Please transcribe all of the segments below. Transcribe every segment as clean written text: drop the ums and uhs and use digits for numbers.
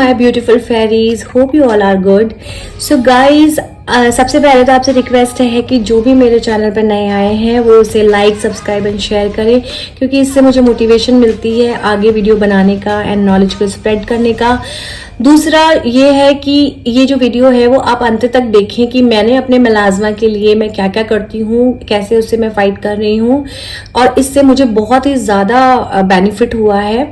my beautiful fairies, hope you all are good. So guys, सबसे पहले तो आपसे रिक्वेस्ट है कि जो भी मेरे चैनल पर नए आए हैं वो उसे लाइक, सब्सक्राइब एंड शेयर करें, क्योंकि इससे मुझे मोटिवेशन मिलती है आगे वीडियो बनाने का एंड नॉलेज को स्प्रेड करने का। दूसरा ये है कि ये जो वीडियो है वो आप अंत तक देखें कि मैंने अपने मेलाज़मा के लिए मैं क्या क्या करती हूँ, कैसे उससे मैं फाइट कर रही हूँ, और इससे मुझे बहुत ही ज़्यादा बेनिफिट हुआ है।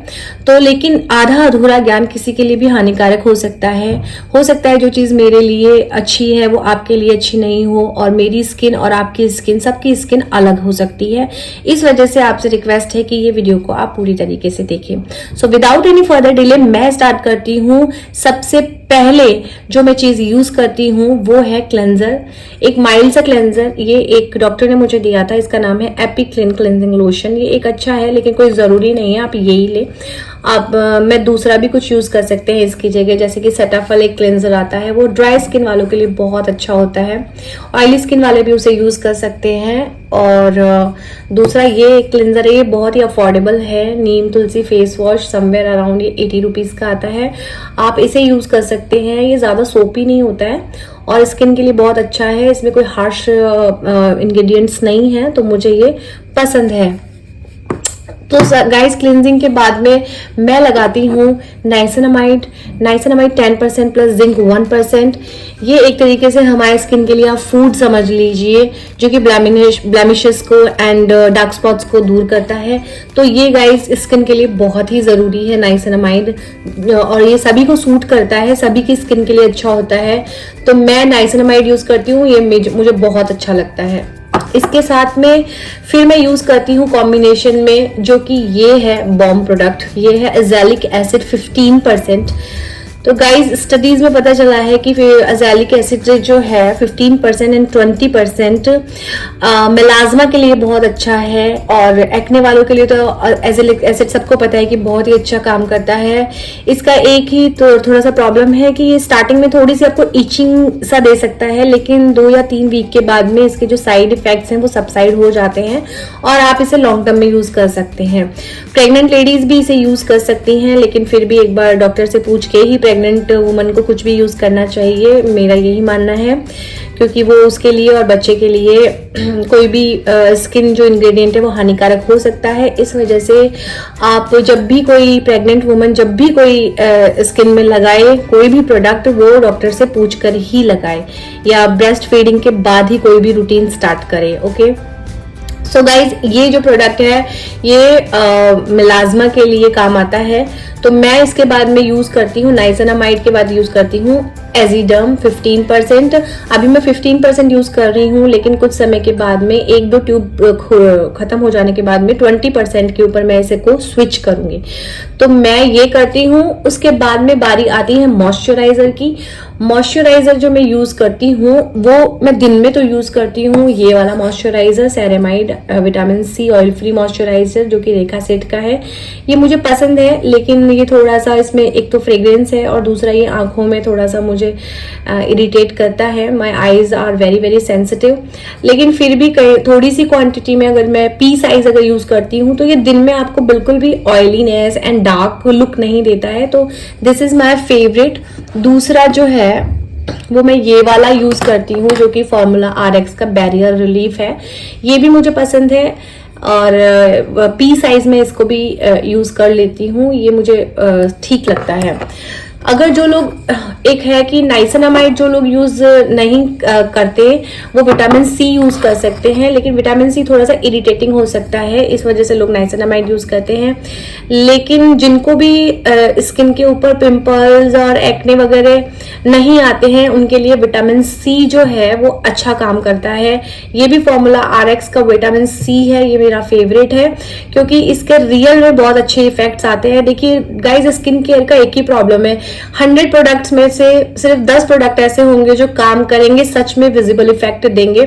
तो लेकिन आधा अधूरा ज्ञान किसी के लिए भी हानिकारक हो सकता है जो चीज़ मेरे लिए अच्छी है वो आपके लिए अच्छी नहीं हो, और मेरी स्किन और आपकी स्किन, सबकी स्किन अलग हो सकती है। इस वजह से आपसे रिक्वेस्ट है कि ये वीडियो को आप पूरी तरीके से देखें। So without any further delay मैं स्टार्ट करती हूँ। सबसे पहले जो मैं चीज यूज करती हूँ वो है क्लेंजर, एक माइल्ड सा क्लेंजर। ये एक डॉक्टर ने मुझे दिया था, इसका नाम है एपिक्लिन क्लेंजिंग लोशन। ये एक अच्छा है लेकिन कोई जरूरी नहीं है आप यही ले। आप मैं दूसरा भी कुछ यूज कर सकते हैं इसकी जगह, जैसे कि सेटाफिल एक क्लेंजर आता है, वो ड्राई स्किन वालों के लिए बहुत अच्छा होता है। ऑयली स्किन वाले भी उसे यूज कर सकते हैं। और दूसरा ये एक क्लेंजर है, ये बहुत ही अफोर्डेबल है, नीम तुलसी फेस वॉश, समवेयर अराउंड ये 80 रुपीज का आता है। आप इसे यूज कर सकते हैं। ये ज्यादा सोपी नहीं होता है और स्किन के लिए बहुत अच्छा है। इसमें कोई हार्श इंग्रेडिएंट्स नहीं है, तो मुझे ये पसंद है। तो गाइस, क्लींजिंग के बाद में मैं लगाती हूँ नाइसिनामाइड 10% प्लस जिंक 1%। ये एक तरीके से हमारे स्किन के लिए आप फूड समझ लीजिए, जो कि ब्लैमिशेस को एंड डार्क स्पॉट्स को दूर करता है। तो ये गाइस स्किन के लिए बहुत ही जरूरी है नाइसिनामाइड, और ये सभी को सूट करता है, सभी की स्किन के लिए अच्छा होता है। तो मैं नाइसिनामाइड यूज करती हूँ, ये मुझे बहुत अच्छा लगता है। इसके साथ में फिर मैं यूज करती हूँ कॉम्बिनेशन में, जो कि ये है बॉम प्रोडक्ट, ये है एज़ेलिक एसिड 15%। तो गाइज स्टडीज में पता चला है कि एज़ेलिक एसिड जो है 15% एंड 20% मेलाज़मा के लिए बहुत अच्छा है, और एक्ने वालों के लिए तो एज़ेलिक एसिड सबको पता है कि बहुत ही अच्छा काम करता है। इसका एक ही तो थोड़ा सा प्रॉब्लम है कि ये स्टार्टिंग में थोड़ी सी आपको इचिंग सा दे सकता है, लेकिन 2 या 3 वीक के बाद में इसके जो साइड इफेक्ट्स हैं वो सबसाइड हो जाते हैं, और आप इसे लॉन्ग टर्म में यूज कर सकते हैं। प्रेग्नेंट लेडीज भी इसे यूज कर सकती हैं, लेकिन फिर भी एक बार डॉक्टर से पूछ के ही प्रेग्नेंट वुमन को कुछ भी यूज करना चाहिए, मेरा यही मानना है, क्योंकि वो उसके लिए और बच्चे के लिए कोई भी स्किन जो इंग्रेडिएंट है वो हानिकारक हो सकता है। इस वजह से आप जब भी कोई प्रेग्नेंट वुमन जब भी कोई स्किन में लगाए कोई भी प्रोडक्ट, वो डॉक्टर से पूछ कर ही लगाए, या ब्रेस्ट फीडिंग के बाद ही कोई भी रूटीन स्टार्ट करे। ओके, सो गाइज, ये जो प्रोडक्ट है ये मेलाज़मा के लिए काम आता है। तो मैं इसके बाद में यूज करती हूँ नाइसिनामाइड के बाद यूज करती हूँ एजिडर्म 15%। अभी मैं 15% यूज कर रही हूँ, लेकिन कुछ समय के बाद में 1-2 ट्यूब खत्म हो जाने के बाद में 20% के ऊपर मैं इसे को स्विच करूंगी। तो मैं ये करती हूँ। उसके बाद में बारी आती है मॉइस्चराइजर की। मॉइस्चराइजर जो मैं यूज करती हूँ वो मैं दिन में तो यूज करती हूँ ये वाला moisturizer, ceramide vitamin C oil free moisturizer, जो कि रेखा सेट का है। ये मुझे पसंद है, लेकिन ये थोड़ा सा इसमें एक तो फ्रेग्रेंस है और दूसरा ये आंखों में थोड़ा सा मुझे इरिटेट करता है। My eyes are very very sensitive. लेकिन फिर भी थोड़ी सी क्वांटिटी में अगर मैं पी साइज अगर यूज करती हूँ तो ये दिन में आपको बिल्कुल भी ऑयलीनेस एंड डार्क लुक नहीं देता है। तो दिस इज माई फेवरेट। दूसरा जो है वो मैं ये वाला यूज करती हूँ, जो कि फॉर्मूला RX का बैरियर रिलीफ है। ये भी मुझे पसंद है, और पी साइज में इसको भी यूज कर लेती हूँ। ये मुझे ठीक लगता है। अगर जो लोग एक है कि नाइसिनामाइड जो लोग यूज नहीं करते वो विटामिन सी यूज कर सकते हैं, लेकिन विटामिन सी थोड़ा सा इरिटेटिंग हो सकता है, इस वजह से लोग नाइसिनामाइड यूज करते हैं। लेकिन जिनको भी स्किन के ऊपर पिंपल्स और एक्ने वगैरह नहीं आते हैं उनके लिए विटामिन सी जो है वो अच्छा काम करता है। ये भी फॉर्मूला RX का विटामिन सी है, ये मेरा फेवरेट है, क्योंकि इसके रियल में बहुत अच्छे इफेक्ट्स आते हैं। देखिए गाइज, स्किन केयर का एक ही प्रॉब्लम है, 100 प्रोडक्ट्स में से सिर्फ 10 प्रोडक्ट ऐसे होंगे जो काम करेंगे, सच में विजिबल इफेक्ट देंगे,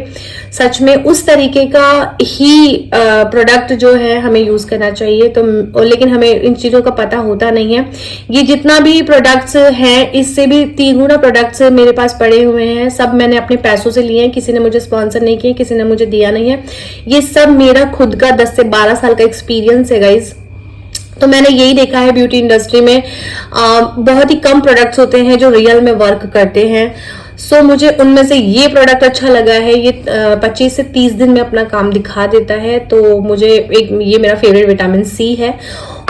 सच में उस तरीके का ही प्रोडक्ट जो है हमें यूज करना चाहिए। तो लेकिन हमें इन चीजों का पता होता नहीं है। ये जितना भी प्रोडक्ट्स हैं, इससे भी 3 गुना प्रोडक्ट्स मेरे पास पड़े हुए हैं। सब मैंने अपने पैसों से लिए हैं, किसी ने मुझे स्पॉन्सर नहीं किया, किसी ने मुझे दिया नहीं है। ये सब मेरा खुद का 10 से 12 साल का एक्सपीरियंस है गाइज। तो मैंने यही देखा है ब्यूटी इंडस्ट्री में बहुत ही कम प्रोडक्ट्स होते हैं जो रियल में वर्क करते हैं। सो मुझे उनमें से ये प्रोडक्ट अच्छा लगा है। ये 25 से 30 दिन में अपना काम दिखा देता है। तो मुझे ये मेरा फेवरेट विटामिन सी है।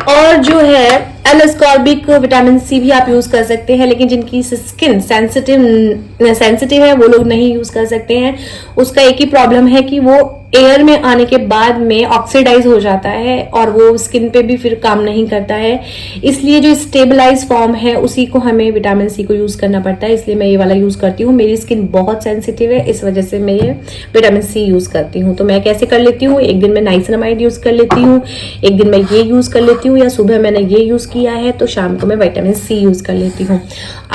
और जो है एल-एस्कॉर्बिक विटामिन सी भी आप यूज कर सकते हैं, लेकिन जिनकी स्किन सेंसिटिव है वो लोग नहीं यूज कर सकते हैं। उसका एक ही प्रॉब्लम है कि वो एयर में आने के बाद में ऑक्सीडाइज हो जाता है और वो स्किन पे भी फिर काम नहीं करता है। इसलिए जो स्टेबलाइज फॉर्म है उसी को हमें विटामिन सी को यूज करना पड़ता है। इसलिए मैं ये वाला यूज करती हूँ। मेरी स्किन बहुत सेंसिटिव है, इस वजह से मैं ये विटामिन सी यूज करती हूँ। तो मैं कैसे कर लेती हूँ, एक दिन मैं नाइसिनामाइड यूज कर लेती हूँ, एक दिन मैं ये यूज कर लेती हूँ, या सुबह मैंने ये यूज किया है तो शाम को मैं विटामिन सी यूज कर लेती हूँ।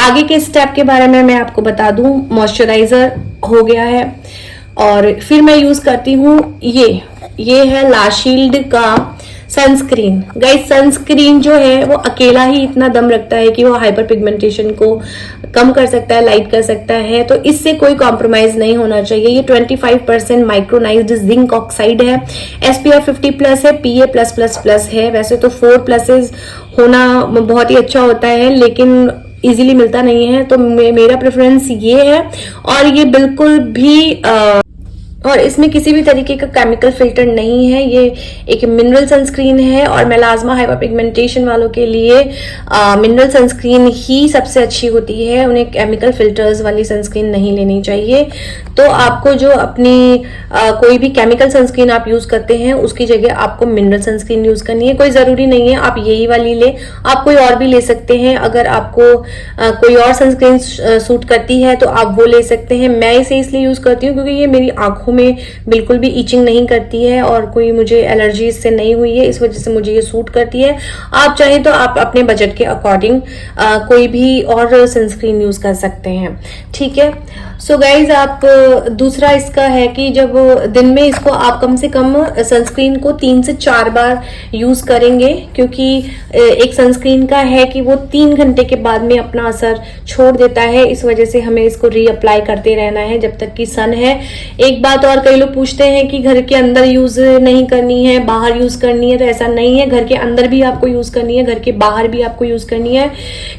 आगे के स्टेप के बारे में मैं आपको बता दूं, मॉइस्चराइजर हो गया है और फिर मैं यूज करती हूँ ये है ला शील्ड का सनस्क्रीन। गाइस सनस्क्रीन जो है वो अकेला ही इतना दम रखता है कि वो हाइपर पिगमेंटेशन को कम कर सकता है, लाइट कर सकता है। तो इससे कोई कॉम्प्रोमाइज नहीं होना चाहिए। ये 25% माइक्रोनाइज्ड जिंक ऑक्साइड है, SPF 50+ है, PA+++ है। वैसे तो 4+ होना बहुत ही अच्छा होता है, लेकिन इजीली मिलता नहीं है, तो मेरा प्रेफरेंस ये है। और ये बिल्कुल भी और इसमें किसी भी तरीके का केमिकल फिल्टर नहीं है। ये एक मिनरल सनस्क्रीन है और मेलाज्मा हाइपर पिगमेंटेशन वालों के लिए मिनरल सनस्क्रीन ही सबसे अच्छी होती है। उन्हें केमिकल फिल्टर्स वाली सनस्क्रीन नहीं लेनी चाहिए। तो आपको जो अपनी कोई भी केमिकल सनस्क्रीन आप यूज करते हैं उसकी जगह आपको मिनरल सनस्क्रीन यूज करनी है। कोई जरूरी नहीं है आप यही वाली ले, आप कोई और भी ले सकते हैं। अगर आपको कोई और सनस्क्रीन सूट करती है तो आप वो ले सकते हैं। मैं इसे इसलिए यूज करती हूँ क्योंकि ये मेरी आंखों में बिल्कुल भी इचिंग नहीं करती है और कोई मुझे एलर्जी इससे नहीं हुई है, इस वजह से मुझे ये सूट करती है। आप चाहें तो आप अपने बजट के अकॉर्डिंग कोई भी और सनस्क्रीन यूज कर सकते हैं, ठीक है। सो गाइज आप दूसरा इसका है कि जब दिन में इसको आप कम से कम सनस्क्रीन को 3 से 4 बार यूज करेंगे, क्योंकि एक सनस्क्रीन का है कि वो 3 घंटे के बाद में अपना असर छोड़ देता है। इस वजह से हमें इसको रीअप्लाई करते रहना है जब तक कि सन है। एक बात और, कई लोग पूछते हैं कि घर के अंदर यूज नहीं करनी है, बाहर यूज करनी है, तो ऐसा नहीं है। घर के अंदर भी आपको यूज करनी है, घर के बाहर भी आपको यूज करनी है,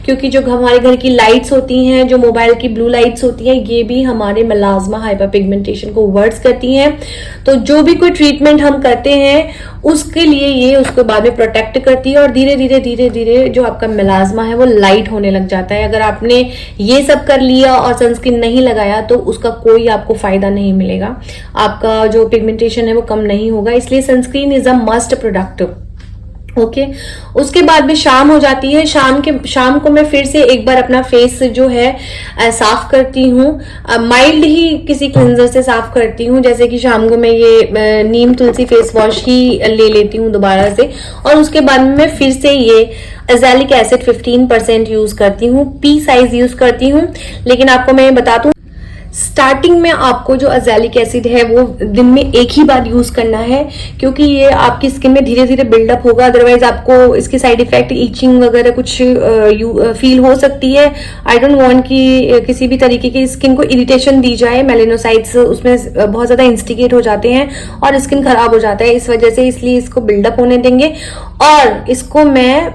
क्योंकि जो हमारे घर की लाइट्स होती हैं, जो मोबाइल की ब्लू लाइट्स होती हैं, ये भी हमारे मेलाज्मा हाइपर पिगमेंटेशन को वर्ड्स करती हैं। तो जो भी कोई ट्रीटमेंट हम करते हैं उसके लिए ये उसको बाद में प्रोटेक्ट करती है और धीरे धीरे जो आपका मेलाज्मा है वो लाइट होने लग जाता है। अगर आपने ये सब कर लिया और सनस्क्रीन नहीं लगाया तो उसका कोई आपको फायदा नहीं मिलेगा, आपका जो पिगमेंटेशन है वो कम नहीं होगा। इसलिए sunscreen is a must product. Okay उसके बाद में शाम हो जाती है। शाम को मैं फिर से एक बार अपना फेस जो है साफ करती हूँ। माइल्ड ही किसी क्लिंजर से साफ करती हूँ, जैसे कि शाम को मैं ये नीम तुलसी फेस वॉश ही ले लेती हूँ दोबारा से। और उसके बाद में मैं फिर से ये एज़ेलिक एसिड 15% यूज करती हूँ, P साइज यूज करती हूँ। लेकिन आपको मैं बता दूं, स्टार्टिंग में आपको जो एज़ेलिक एसिड है वो दिन में एक ही बार यूज करना है, क्योंकि ये आपकी स्किन में धीरे धीरे बिल्डअप होगा। अदरवाइज आपको इसके साइड इफेक्ट ईचिंग वगैरह कुछ फील हो सकती है। आई डोंट वांट कि किसी भी तरीके की स्किन को इरिटेशन दी जाए। मेलेनोसाइट्स उसमें बहुत ज्यादा इंस्टिगेट हो जाते हैं और स्किन खराब हो जाता है इस वजह से, इसलिए इसको बिल्डअप होने देंगे। और इसको मैं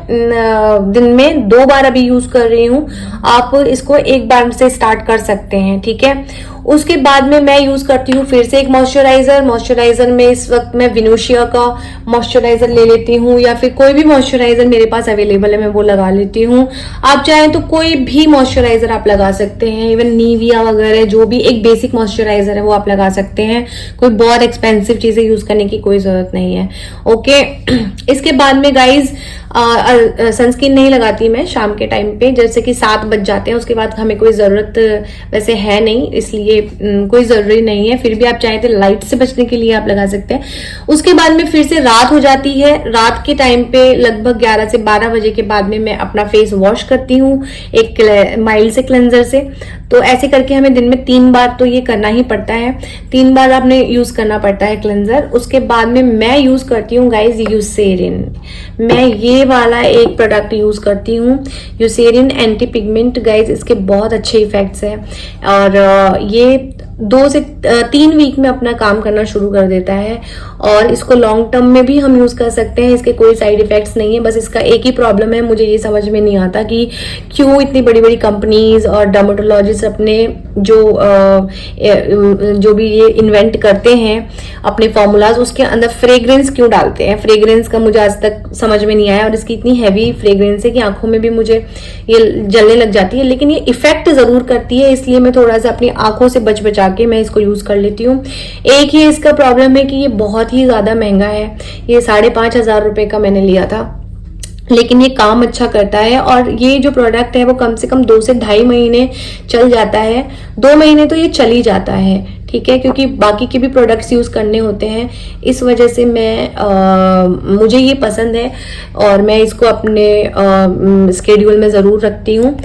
दिन में 2 बार अभी यूज कर रही हूँ। आप इसको एक बार से स्टार्ट कर सकते हैं, ठीक है। उसके बाद में मैं यूज करती हूँ फिर से एक मॉइस्चराइजर में इस वक्त मैं विनोशिया का मॉइस्चराइजर ले लेती हूँ, या फिर कोई भी मॉइस्चराइजर मेरे पास अवेलेबल है मैं वो लगा लेती हूँ। आप चाहें तो कोई भी मॉइस्चराइजर आप लगा सकते हैं, इवन नीविया वगैरह जो भी एक बेसिक मॉइस्चराइजर है वो आप लगा सकते हैं। कोई बहुत एक्सपेंसिव चीजें यूज करने की कोई जरूरत नहीं है, ओके। इसके बाद में गाइज सनस्क्रीन नहीं लगाती मैं शाम के टाइम पे, जैसे कि 7 बज जाते हैं। उसके बाद हमें कोई जरूरत वैसे है नहीं, इसलिए कोई जरूरी नहीं है। फिर भी आप चाहें तो लाइट से बचने के लिए आप लगा सकते हैं। उसके बाद में फिर से रात हो जाती है। रात के टाइम पे लगभग 11 से 12 बजे के बाद में मैं अपना फेस वॉश करती हूँ एक माइल्ड से क्लेंजर से। तो ऐसे करके हमें दिन में 3 बार तो ये करना ही पड़ता है, 3 बार आपने यूज करना पड़ता है क्लेंजर। उसके बाद में मैं यूज करती हूँ गाइज यूसेरिन। मैं ये वाला एक प्रोडक्ट यूज करती हूँ, यूसेरिन एंटी पिगमेंट। गाइज इसके बहुत अच्छे इफेक्ट्स हैं और ये 2 से 3 वीक में अपना काम करना शुरू कर देता है। और इसको लॉन्ग टर्म में भी हम यूज कर सकते हैं, इसके कोई साइड इफेक्ट्स नहीं है। बस इसका एक ही प्रॉब्लम है, मुझे ये समझ में नहीं आता कि क्यों इतनी बड़ी बड़ी कंपनीज और डर्मेटोलॉजिस्ट अपने जो भी ये इन्वेंट करते हैं अपने फॉर्मूलाज, उसके अंदर फ्रेग्रेंस क्यों डालते हैं। फ्रेग्रेंस का मुझे आज तक समझ में नहीं आया, और इसकी इतनी हैवी फ्रेग्रेंस है कि आंखों में भी मुझे ये जलने लग जाती है। लेकिन ये इफेक्ट जरूर करती है, इसलिए मैं थोड़ा सा अपनी आंखों से बच बचा के मैं इसको यूज कर लेती हूँ। एक ही इसका प्रॉब्लम है कि ये बहुत ही ज्यादा महंगा है, ये 5,500 रुपए का मैंने लिया था, लेकिन ये काम अच्छा करता है। और ये जो प्रोडक्ट है वो कम से कम 2 से 2.5 महीने चल जाता है। 2 महीने तो ये चल ही जाता है, ठीक है, क्योंकि बाकी के भी प्रोडक्ट्स यूज करने होते हैं। इस वजह से मुझे ये पसंद है और मैं इसको अपने स्केड्यूल में जरूर रखती हूँ।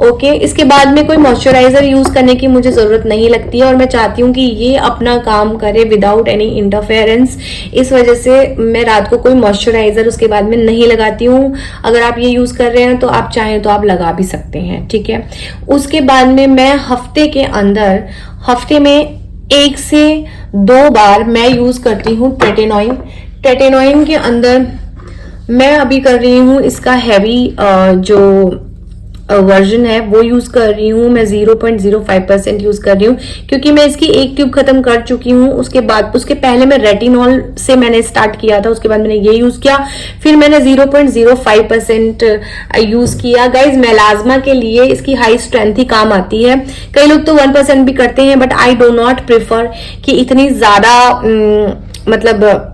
ओके, इसके बाद में कोई मॉइस्चराइजर यूज करने की मुझे जरूरत नहीं लगती है, और मैं चाहती हूँ कि ये अपना काम करे विदाउट एनी इंटरफेरेंस। इस वजह से मैं रात को कोई मॉइस्चराइजर उसके बाद में नहीं लगाती हूँ। अगर आप ये यूज कर रहे हैं तो आप चाहें तो आप लगा भी सकते हैं, ठीक है। उसके बाद में मैं हफ्ते में 1 से 2 बार मैं यूज करती हूँ ट्रेटेनॉइन। ट्रेटेनॉइन के अंदर मैं अभी कर रही हूँ इसका हैवी जो वर्जन है वो यूज कर रही हूँ मैं। 0.05% यूज कर रही हूँ, क्योंकि मैं इसकी एक ट्यूब खत्म कर चुकी हूँ। उसके पहले मैं रेटिनॉल से मैंने स्टार्ट किया था, उसके बाद मैंने ये यूज किया, फिर मैंने 0.05% यूज किया। गाइज, मेलाज्मा के लिए इसकी हाई स्ट्रेंथ ही काम आती है। कई लोग तो 1% भी करते हैं, but I do not prefer कि इतनी ज्यादा मतलब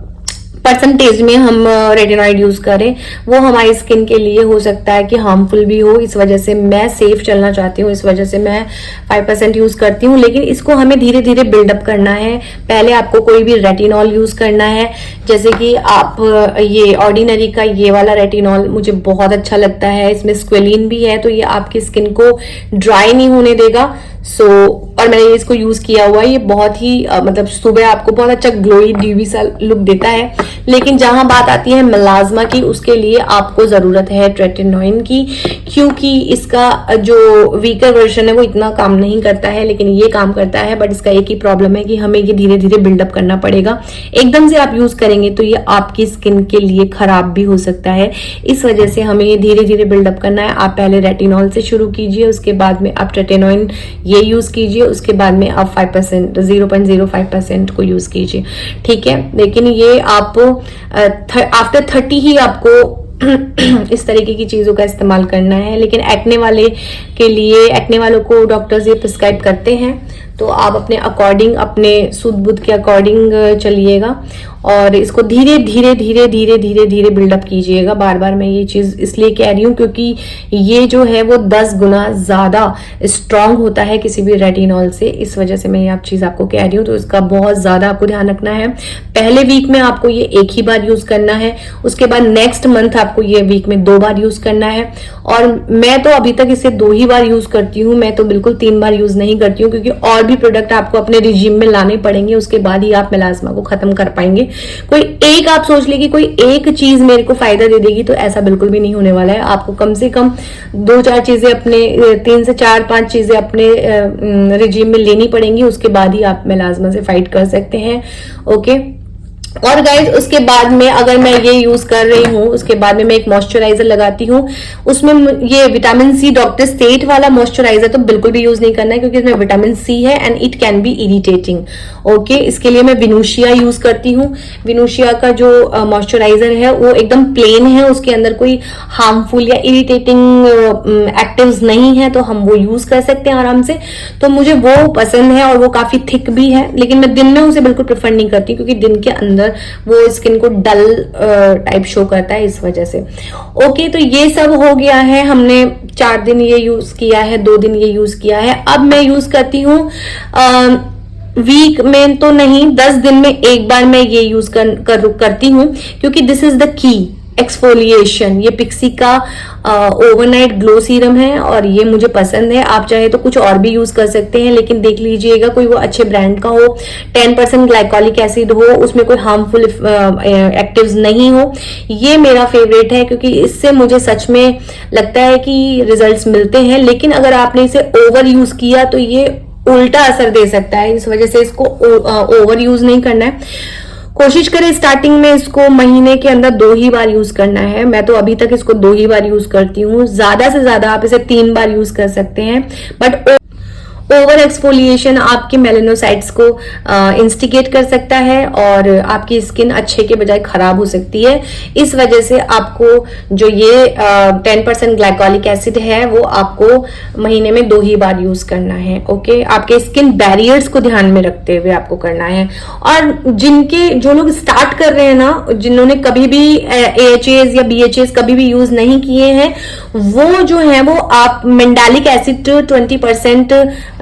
परसेंटेज में हम रेटिनॉइड यूज करें, वो हमारी स्किन के लिए हो सकता है कि हार्मफुल भी हो। इस वजह से मैं सेफ चलना चाहती हूँ, इस वजह से मैं 5% यूज करती हूँ। लेकिन इसको हमें धीरे धीरे बिल्डअप करना है। पहले आपको कोई भी रेटिनॉल यूज करना है, जैसे कि आप ये ऑर्डिनरी का ये वाला रेटिनॉल मुझे बहुत अच्छा लगता है। इसमें स्क्वेलिन भी है, तो ये आपकी स्किन को ड्राई नहीं होने देगा। और मैंने इसको यूज किया हुआ है, ये बहुत ही मतलब सुबह आपको बहुत अच्छा ग्लोई ड्यूवी सा लुक देता है। लेकिन जहां बात आती है मेलाज्मा की, उसके लिए आपको जरूरत है ट्रेटेनॉइन की, क्योंकि इसका जो वीकर वर्जन है वो इतना काम नहीं करता है, लेकिन ये काम करता है। बट इसका एक ही प्रॉब्लम है कि हमें ये धीरे धीरे बिल्डअप करना पड़ेगा। एकदम से आप यूज करेंगे तो ये आपकी स्किन के लिए खराब भी हो सकता है। इस वजह से हमें ये धीरे धीरे बिल्डअप करना है। आप पहले रेटिनॉल से शुरू कीजिए, उसके बाद में आप ट्रेटेनॉइन ये यूज कीजिए, उसके बाद में आप 0.05% को यूज कीजिए, ठीक है। लेकिन ये आप आफ्टर 30 ही आपको इस तरीके की चीजों का इस्तेमाल करना है। लेकिन एक्ने वालों को डॉक्टर्स ये प्रिस्क्राइब करते हैं, तो आप अपने अकॉर्डिंग, अपने सुध बुध के अकॉर्डिंग चलिएगा और इसको धीरे धीरे बिल्डअप कीजिएगा। बार बार मैं ये चीज इसलिए कह रही हूँ क्योंकि ये जो है वो 10 गुना ज्यादा स्ट्रांग होता है किसी भी रेटिनॉल से। इस वजह से मैं ये चीज आपको कह रही हूँ, तो इसका बहुत ज्यादा आपको ध्यान रखना है। पहले वीक में आपको ये एक ही बार यूज करना है, उसके बाद नेक्स्ट मंथ आपको ये वीक में 2 बार यूज करना है। और मैं तो अभी तक इसे 2 ही बार यूज करती हूँ, मैं तो बिल्कुल 3 बार यूज नहीं करती हूँ, क्योंकि और भी प्रोडक्ट आपको अपने रिजीम में लाने पड़ेंगे, उसके बाद ही आप मेलाज्मा को खत्म कर पाएंगे। कोई एक आप सोच ले कि कोई एक चीज मेरे को फायदा दे देगी, तो ऐसा बिल्कुल भी नहीं होने वाला है। आपको कम से कम 2-4 चीजें अपने 3 से 4-5 चीजें अपने रिजीम में लेनी पड़ेंगी, उसके बाद ही आप मेलाज्मा से फाइट कर सकते हैं। ओके, और गाइज उसके बाद में अगर मैं ये यूज कर रही हूँ, उसके बाद में मैं एक मॉइस्चराइजर लगाती हूँ। उसमें ये विटामिन सी डॉक्टर स्टेट वाला मॉइस्चराइजर तो बिल्कुल भी यूज नहीं करना है, क्योंकि इसमें विटामिन सी है and it can be irritating. Okay, इसके लिए मैं विनूशिया यूज करती हूँ। विनूशिया का जो मॉइस्चराइजर है वो एकदम प्लेन है, उसके अंदर कोई हार्मफुल या इरिटेटिंग एक्टिव्स नहीं है, तो हम वो यूज कर सकते हैं आराम से। तो मुझे वो पसंद है और वो काफी थिक भी है, लेकिन मैं दिन में उसे बिल्कुल प्रेफर नहीं करती, क्योंकि दिन के अंदर वो स्किन को डल टाइप शो करता है, इस वजह से। ओके, तो ये सब हो गया है। हमने 4 दिन ये यूज किया है, 2 दिन ये यूज किया है। अब मैं यूज करती हूँ वीक में तो नहीं, 10 दिन में एक बार मैं ये यूज करती हूँ, क्योंकि this is the key exfoliation. ये पिक्सी का ओवरनाइट ग्लो सीरम है और ये मुझे पसंद है। आप चाहे तो कुछ और भी यूज कर सकते हैं, लेकिन देख लीजिएगा कोई वो अच्छे ब्रांड का हो, 10% ग्लाइकोलिक एसिड हो, उसमें कोई हार्मफुल एक्टिव्स नहीं हो। ये मेरा फेवरेट है, क्योंकि इससे मुझे सच में लगता है कि रिजल्ट्स मिलते हैं। लेकिन अगर आपने इसे ओवर यूज किया तो ये उल्टा असर दे सकता है। इस वजह से इसको ओवर यूज नहीं करना है। कोशिश करें स्टार्टिंग में इसको महीने के अंदर 2 ही बार यूज करना है। मैं तो अभी तक इसको 2 ही बार यूज करती हूँ, ज्यादा से ज्यादा आप इसे 3 बार यूज कर सकते हैं। बट ओवर एक्सफोलिएशन आपके मेलेनोसाइट्स को इंस्टिगेट कर सकता है और आपकी स्किन अच्छे के बजाय खराब हो सकती है। इस वजह से आपको जो ये 10% ग्लाइकोलिक एसिड है वो आपको महीने में 2 ही बार यूज करना है। ओके, आपके स्किन बैरियर्स को ध्यान में रखते हुए आपको करना है। और जो लोग स्टार्ट कर रहे हैं ना, जिन्होंने कभी भी AHAs या BHAs कभी भी यूज नहीं किए हैं, वो जो है वो आप मिंडालिक एसिड 20%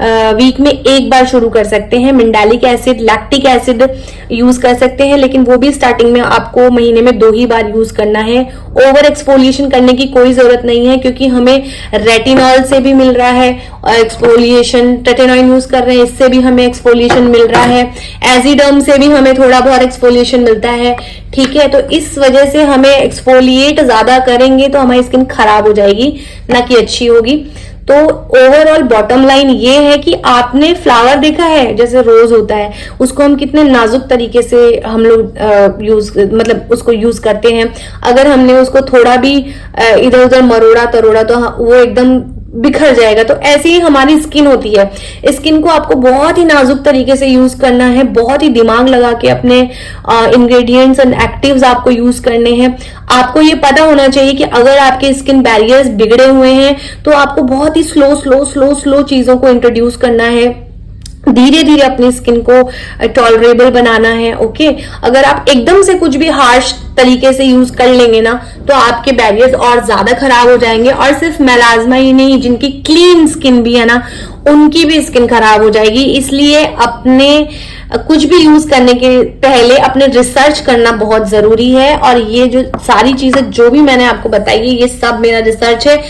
वीक में 1 बार शुरू कर सकते हैं। मिंडालिक एसिड, लैक्टिक एसिड यूज कर सकते हैं, लेकिन वो भी स्टार्टिंग में आपको महीने में 2 ही बार यूज करना है। ओवर एक्सफोलिएशन करने की कोई जरूरत नहीं है, क्योंकि हमें रेटिनॉल से भी मिल रहा है एक्सफोलिएशन। टेटेनॉइन यूज कर रहे हैं, इससे भी हमें एक्सफोलिएशन मिल रहा है। एजिडर्म से भी हमें थोड़ा बहुत एक्सफोलिएशन मिलता है। ठीक है, तो इस वजह से हमें एक्सफोलिएट ज्यादा करेंगे तो हमारी स्किन खराब हो जाएगी, ना कि अच्छी होगी। तो ओवरऑल बॉटम लाइन ये है कि आपने फ्लावर देखा है, जैसे रोज होता है, उसको हम कितने नाजुक तरीके से हम लोग उसको यूज करते हैं। अगर हमने उसको थोड़ा भी इधर उधर मरोड़ा तरोड़ा तो वो एकदम बिखर जाएगा। तो ऐसी ही हमारी स्किन होती है। स्किन को आपको बहुत ही नाजुक तरीके से यूज करना है, बहुत ही दिमाग लगा के अपने इंग्रेडिएंट्स एंड एक्टिव्स आपको यूज करने हैं। आपको ये पता होना चाहिए कि अगर आपके स्किन बैरियर्स बिगड़े हुए हैं तो आपको बहुत ही स्लो चीजों को इंट्रोड्यूस करना है, धीरे धीरे अपनी स्किन को टॉलरेबल बनाना है। ओके, अगर आप एकदम से कुछ भी हार्श तरीके से यूज कर लेंगे ना तो आपके बैरियर्स और ज्यादा खराब हो जाएंगे। और सिर्फ मेलाज्मा ही नहीं, जिनकी क्लीन स्किन भी है ना, उनकी भी स्किन खराब हो जाएगी। इसलिए अपने कुछ भी यूज करने के पहले अपने रिसर्च करना बहुत जरूरी है। और ये जो सारी चीजें जो भी मैंने आपको बताई है, ये सब मेरा रिसर्च है।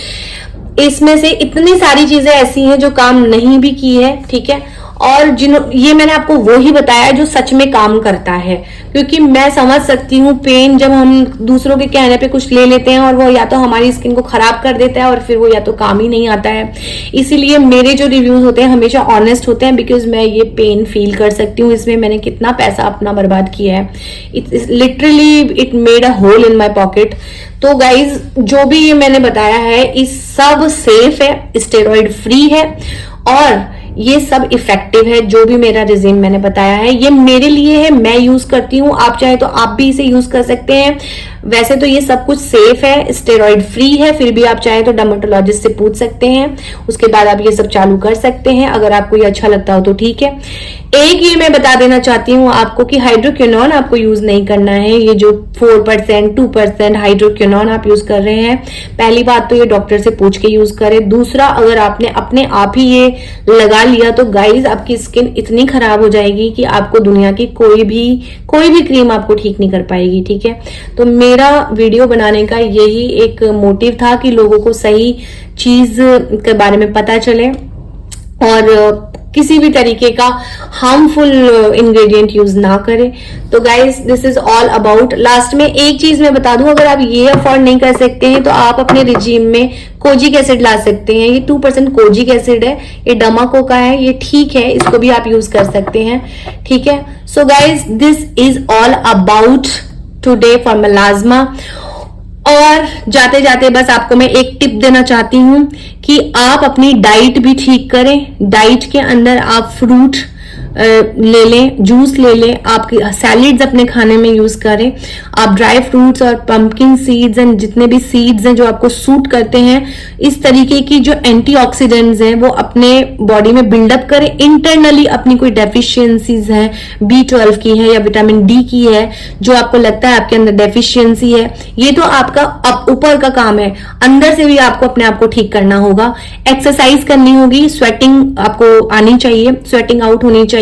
इसमें से इतनी सारी चीजें ऐसी हैं जो काम नहीं भी की है। ठीक है, और ये मैंने आपको वो ही बताया जो सच में काम करता है, क्योंकि मैं समझ सकती हूँ पेन जब हम दूसरों के कहने पे कुछ ले लेते हैं और वो या तो हमारी स्किन को खराब कर देता है और फिर वो या तो काम ही नहीं आता है। इसीलिए मेरे जो रिव्यूज होते हैं हमेशा ऑनेस्ट होते हैं, बिकॉज मैं ये पेन फील कर सकती हूँ। इसमें मैंने कितना पैसा अपना बर्बाद किया है, literally it made a hole in my pocket. तो गाइज, जो भी ये मैंने बताया है इस सब सेफ है, स्टेरॉइड फ्री है और ये सब इफेक्टिव है। जो भी मेरा रिजीम मैंने बताया है ये मेरे लिए है, मैं यूज करती हूँ। आप चाहे तो आप भी इसे यूज कर सकते हैं। वैसे तो ये सब कुछ सेफ है, स्टेरॉइड फ्री है, फिर भी आप चाहे तो डर्मेटोलॉजिस्ट से पूछ सकते हैं, उसके बाद आप ये सब चालू कर सकते हैं। अगर आपको ये अच्छा लगता हो तो ठीक है। एक ये मैं बता देना चाहती हूँ आपको कि हाइड्रोक्विनोन आपको यूज नहीं करना है। ये जो 4% 2% हाइड्रोक्विनोन आप यूज कर रहे हैं, पहली बात तो ये डॉक्टर से पूछ के यूज करें। दूसरा, अगर आपने अपने आप ही ये लगा लिया तो गाइज आपकी स्किन इतनी खराब हो जाएगी कि आपको दुनिया की कोई भी क्रीम आपको ठीक नहीं कर पाएगी। ठीक है, तो मेरा वीडियो बनाने का यही एक मोटिव था कि लोगों को सही चीज के बारे में पता चले और किसी भी तरीके का हार्मफुल इंग्रेडिएंट यूज ना करें। तो guys, this is all about. Last में एक चीज मैं बता दूं, अगर आप ये अफोर्ड नहीं कर सकते हैं तो आप अपने रिजीम में कोजिक एसिड ला सकते हैं। ये 2% कोजिक एसिड है, ये डमाको का है, ये ठीक है, इसको भी आप यूज कर सकते हैं। ठीक है, so guys, this is all about today for melasma. और जाते जाते बस आपको मैं एक टिप देना चाहती हूं कि आप अपनी डाइट भी ठीक करें। डाइट के अंदर आप फ्रूट ले लें, जूस ले लें, आप सैलिड्स अपने खाने में यूज करें, आप ड्राई फ्रूट्स और पंपकिन सीड्स एंड जितने भी सीड्स हैं जो आपको सूट करते हैं, इस तरीके की जो एंटीऑक्सीडेंट्स हैं वो अपने बॉडी में बिल्डअप करें। इंटरनली अपनी कोई डेफिशिएंसीज हैं, B12 की है या विटामिन डी की है, जो आपको लगता है आपके अंदर डेफिशिएंसी है, ये तो आपका ऊपर का काम है। अंदर से भी आपको अपने आप को ठीक करना होगा। एक्सरसाइज करनी होगी, स्वेटिंग आपको आनी चाहिए, स्वेटिंग आउट होनी चाहिए।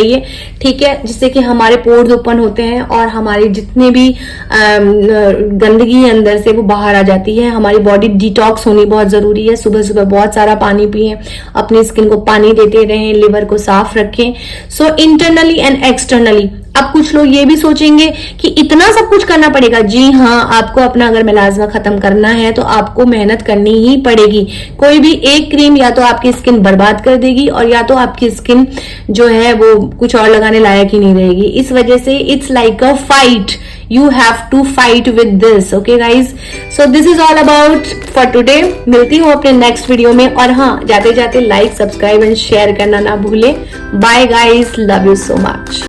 ठीक है, जिससे कि हमारे पोर्स ओपन होते हैं और हमारी जितने भी गंदगी अंदर से वो बाहर आ जाती है। हमारी बॉडी डिटॉक्स होनी बहुत जरूरी है। सुबह सुबह बहुत सारा पानी पिएं, अपनी स्किन को पानी देते रहें, लिवर को साफ रखें। सो इंटरनली एंड एक्सटर्नली अब कुछ लोग ये भी सोचेंगे कि इतना सब कुछ करना पड़ेगा। जी हाँ, आपको अपना अगर मेलाज़मा खत्म करना है तो आपको मेहनत करनी ही पड़ेगी। कोई भी एक क्रीम या तो आपकी स्किन बर्बाद कर देगी और या तो आपकी स्किन जो है वो कुछ और लगाने लायक ही नहीं रहेगी। इस वजह से it's like a fight, you have to fight with this, okay guys? So this is all about for today. मिलती हूँ अपने नेक्स्ट वीडियो में, और हाँ, जाते जाते लाइक, सब्सक्राइब एंड शेयर करना ना भूले। Bye guys, love you so much.